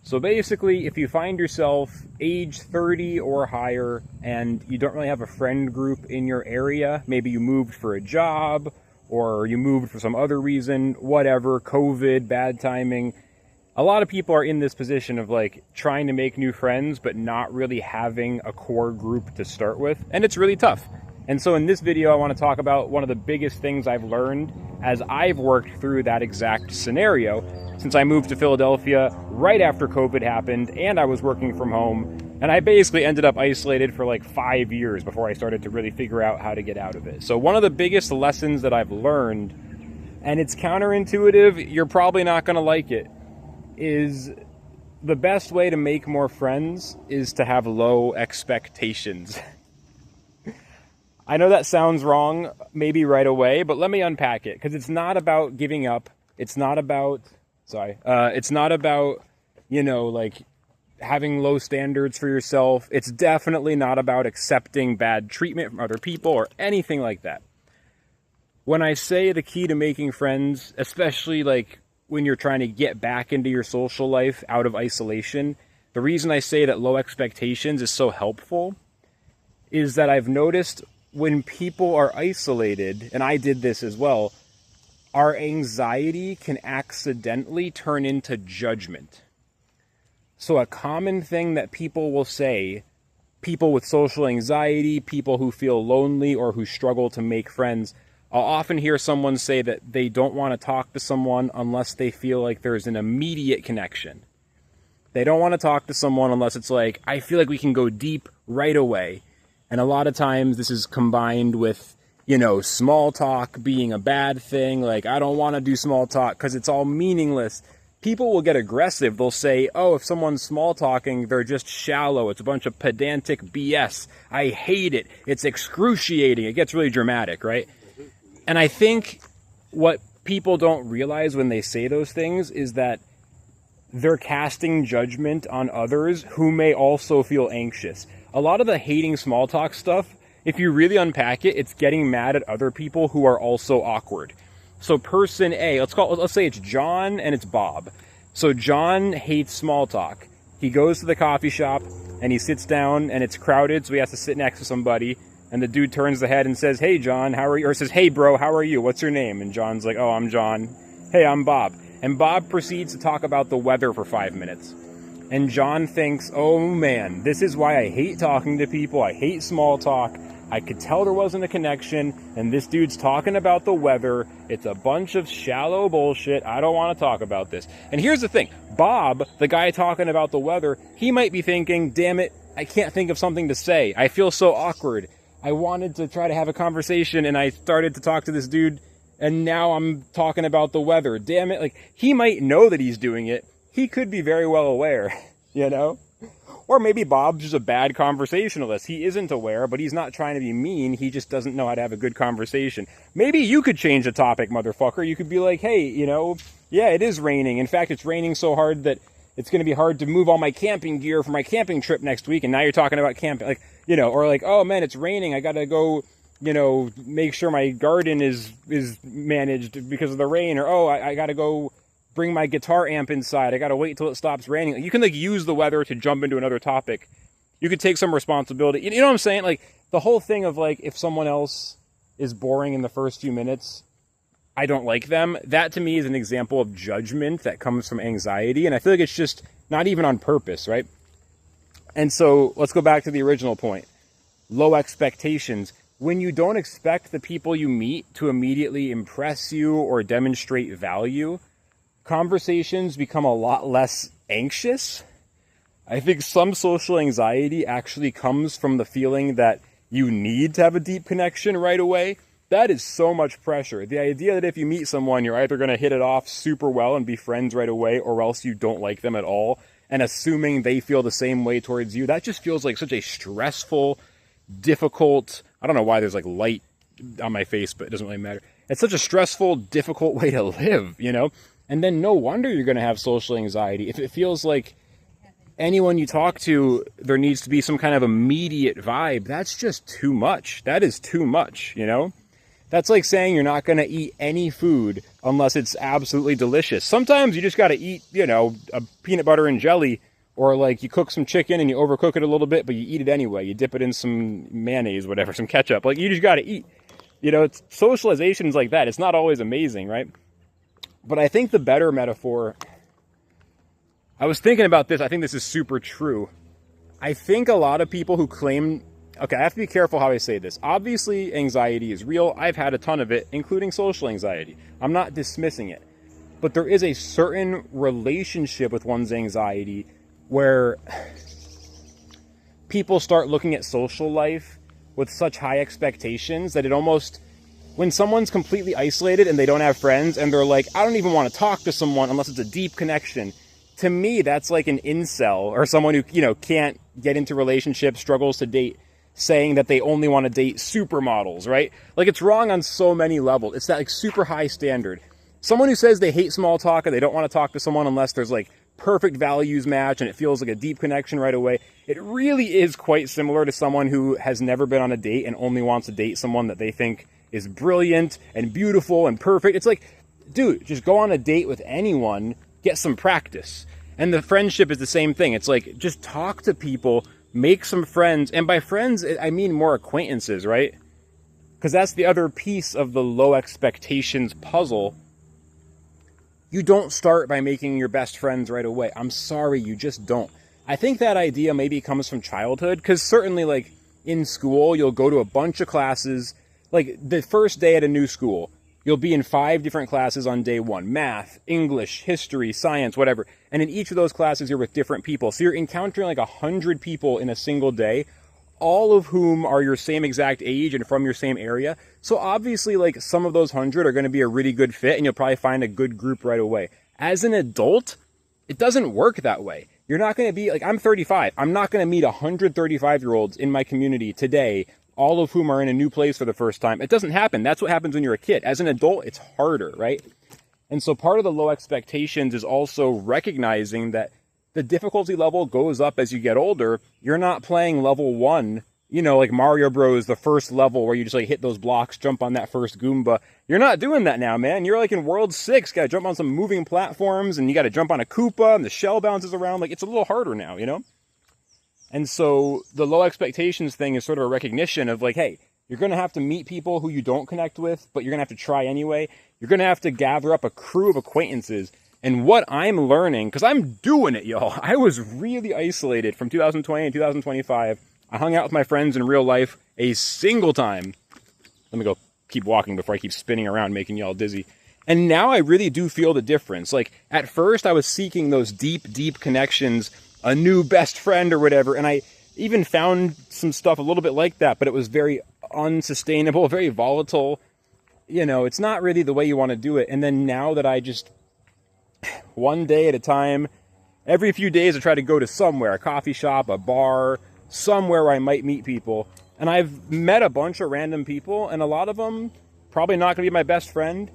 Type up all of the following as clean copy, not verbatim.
So basically, if you find yourself age 30 or higher and you don't really have a friend group in your area, maybe you moved for a job or you moved for some other reason, whatever, COVID, bad timing. A lot of people are in this position of like trying to make new friends, but not really having a core group to start with. And it's really tough. And so in this video, I want to talk about one of the biggest things I've learned as I've worked through that exact scenario since I moved to Philadelphia right after COVID happened and I was working from home. And I basically ended up isolated for like 5 years before I started to really figure out how to get out of it. So one of the biggest lessons that I've learned, and it's counterintuitive, you're probably not going to like it, is the best way to make more friends is to have low expectations. I know that sounds wrong maybe right away, but let me unpack it, because it's not about giving up. It's not about, it's not about, like having low standards for yourself. It's definitely not about accepting bad treatment from other people or anything like that. When I say the key to making friends, especially like when you're trying to get back into your social life out of isolation, the reason I say that low expectations is so helpful is that I've noticed when people are isolated, and I did this as well, our anxiety can accidentally turn into judgment. So a common thing that people will say, people with social anxiety, people who feel lonely or who struggle to make friends, I'll often hear someone say that they don't want to talk to someone unless they feel like there's an immediate connection. They don't want to talk to someone unless it's like, I feel like we can go deep right away. And a lot of times this is combined with, small talk being a bad thing. Like, I don't want to do small talk because it's all meaningless. People will get aggressive. They'll say, oh, if someone's small talking, they're just shallow. It's a bunch of pedantic BS. I hate it. It's excruciating. It gets really dramatic, right? And I think what people don't realize when they say those things is that they're casting judgment on others who may also feel anxious. A lot of the hating small talk stuff, if you really unpack it, it's getting mad at other people who are also awkward. So person A, let's say it's John and it's Bob. So John hates small talk. He goes to the coffee shop and he sits down and it's crowded, so he has to sit next to somebody. And the dude turns the head and says, hey, John, how are you? Or says, hey, bro, how are you? What's your name? And John's like, oh, I'm John. Hey, I'm Bob. And Bob proceeds to talk about the weather for 5 minutes. And John thinks, oh, man, this is why I hate talking to people. I hate small talk. I could tell there wasn't a connection. And this dude's talking about the weather. It's a bunch of shallow bullshit. I don't want to talk about this. And here's the thing. Bob, the guy talking about the weather, he might be thinking, damn it, I can't think of something to say. I feel so awkward. I wanted to try to have a conversation and I started to talk to this dude and now I'm talking about the weather. Damn it. Like, he might know that he's doing it. He could be very well aware, Or maybe Bob's just a bad conversationalist. He isn't aware, but he's not trying to be mean. He just doesn't know how to have a good conversation. Maybe you could change the topic, motherfucker. You could be like, hey, yeah, it is raining. In fact, it's raining so hard that it's going to be hard to move all my camping gear for my camping trip next week. And now you're talking about camping, or like, oh man, it's raining. I got to go, make sure my garden is managed because of the rain. Or, oh, I got to go bring my guitar amp inside. I got to wait till it stops raining. You can use the weather to jump into another topic. You could take some responsibility. You know what I'm saying? Like, the whole thing of like, if someone else is boring in the first few minutes, I don't like them. That to me is an example of judgment that comes from anxiety. And I feel like it's just not even on purpose, right? And so let's go back to the original point. Low expectations. When you don't expect the people you meet to immediately impress you or demonstrate value, conversations become a lot less anxious. I think some social anxiety actually comes from the feeling that you need to have a deep connection right away. That is so much pressure. The idea that if you meet someone, you're either going to hit it off super well and be friends right away, or else you don't like them at all, and assuming they feel the same way towards you, that just feels like such a stressful, difficult, I don't know why there's like light on my face, but it doesn't really matter. It's such a stressful, difficult way to live, And then no wonder you're going to have social anxiety. If it feels like anyone you talk to, there needs to be some kind of immediate vibe, that's just too much. That is too much, That's like saying you're not going to eat any food unless it's absolutely delicious. Sometimes you just got to eat, you know, a peanut butter and jelly, or like you cook some chicken and you overcook it a little bit, but you eat it anyway. You dip it in some mayonnaise, whatever, some ketchup. Like, you just got to eat. You know, it's socialization's like that. It's not always amazing, right? But I think the better metaphor, I was thinking about this. I think this is super true. I think a lot of people who claim, okay, I have to be careful how I say this. Obviously, anxiety is real. I've had a ton of it, including social anxiety. I'm not dismissing it. But there is a certain relationship with one's anxiety where people start looking at social life with such high expectations that it almost, when someone's completely isolated and they don't have friends and they're like, I don't even want to talk to someone unless it's a deep connection. To me, that's like an incel, or someone who, you know, can't get into relationships, struggles to date, saying that they only want to date supermodels, right? Like, it's wrong on so many levels. It's that like super high standard. Someone who says they hate small talk and they don't want to talk to someone unless there's like perfect values match and it feels like a deep connection right away. It really is quite similar to someone who has never been on a date and only wants to date someone that they think is brilliant and beautiful and perfect. It's like, dude, just go on a date with anyone, get some practice. And the friendship is the same thing. It's like, just talk to people, make some friends. And by friends, I mean more acquaintances, right? Because that's the other piece of the low expectations puzzle. You don't start by making your best friends right away. I'm sorry, you just don't. I think that idea maybe comes from childhood, because certainly, like, in school, you'll go to a bunch of classes. Like, the first day at a new school, you'll be in 5 different classes on day 1. Math, English, history, science, whatever. And in each of those classes, you're with different people. So you're encountering like 100 people in a single day, all of whom are your same exact age and from your same area. So obviously, like, some of those 100 are going to be a really good fit, and you'll probably find a good group right away. As an adult, it doesn't work that way. You're not going to be, like, I'm 35. I'm not going to meet 135-year-olds in my community today, all of whom are in a new place for the first time. It doesn't happen. That's what happens when you're a kid. As an adult, it's harder, right? And so part of the low expectations is also recognizing that the difficulty level goes up as you get older. You're not playing level 1, you know, like Mario Bros, the first level where you just like hit those blocks, jump on that first Goomba. You're not doing that now, man. You're like in World 6, got to jump on some moving platforms, and you got to jump on a Koopa, and the shell bounces around. Like, it's a little harder now, you know? And so the low expectations thing is sort of a recognition of like, hey, you're going to have to meet people who you don't connect with, but you're going to have to try anyway. You're going to have to gather up a crew of acquaintances. And what I'm learning, because I'm doing it, y'all. I was really isolated from 2020 and 2025. I hung out with my friends in real life a single time. Let me go keep walking before I keep spinning around making y'all dizzy. And now I really do feel the difference. Like, at first I was seeking those deep, deep connections, a new best friend or whatever, and I even found some stuff a little bit like that, but it was very unsustainable, very volatile. You know, it's not really the way you want to do it. And then now that I just, one day at a time, every few days I try to go to somewhere, a coffee shop, a bar, somewhere where I might meet people. And I've met a bunch of random people, and a lot of them probably not going to be my best friend.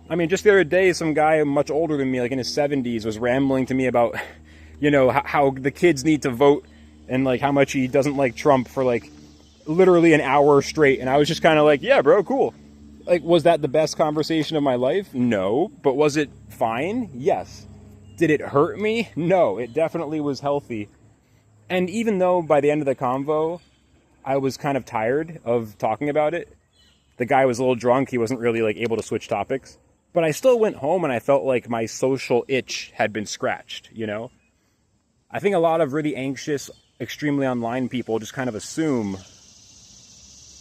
I mean, just the other day, some guy much older than me, like in his 70s, was rambling to me about, you know, how the kids need to vote and like how much he doesn't like Trump for like literally an hour straight. And I was just kind of like, yeah, bro, cool. Like, was that the best conversation of my life? No. But was it fine? Yes. Did it hurt me? No. It definitely was healthy. And even though by the end of the convo, I was kind of tired of talking about it, the guy was a little drunk. He wasn't really like able to switch topics. But I still went home and I felt like my social itch had been scratched, you know? I think a lot of really anxious, extremely online people just kind of assume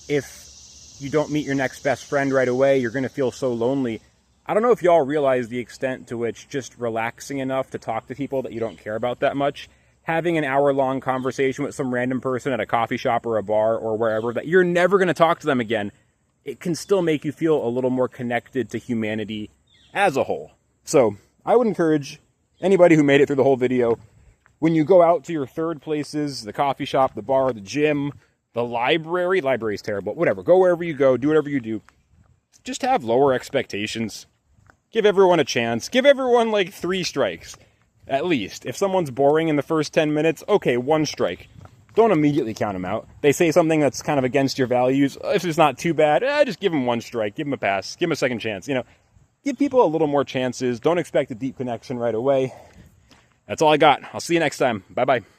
if you don't meet your next best friend right away, you're going to feel so lonely. I don't know if y'all realize the extent to which just relaxing enough to talk to people that you don't care about that much, having an hour-long conversation with some random person at a coffee shop or a bar or wherever that you're never going to talk to them again, it can still make you feel a little more connected to humanity as a whole. So I would encourage anybody who made it through the whole video, when you go out to your third places, the coffee shop, the bar, the gym, the library is terrible, whatever, go wherever you go, do whatever you do, just have lower expectations. Give everyone a chance. Give everyone like 3 strikes, at least. If someone's boring in the first 10 minutes, okay, 1 strike. don't immediately count them out. They say something that's kind of against your values. If it's not too bad, just give them one strike, give them a pass, give them a second chance. You know, give people a little more chances. Don't expect a deep connection right away. That's all I got. I'll see you next time. Bye-bye.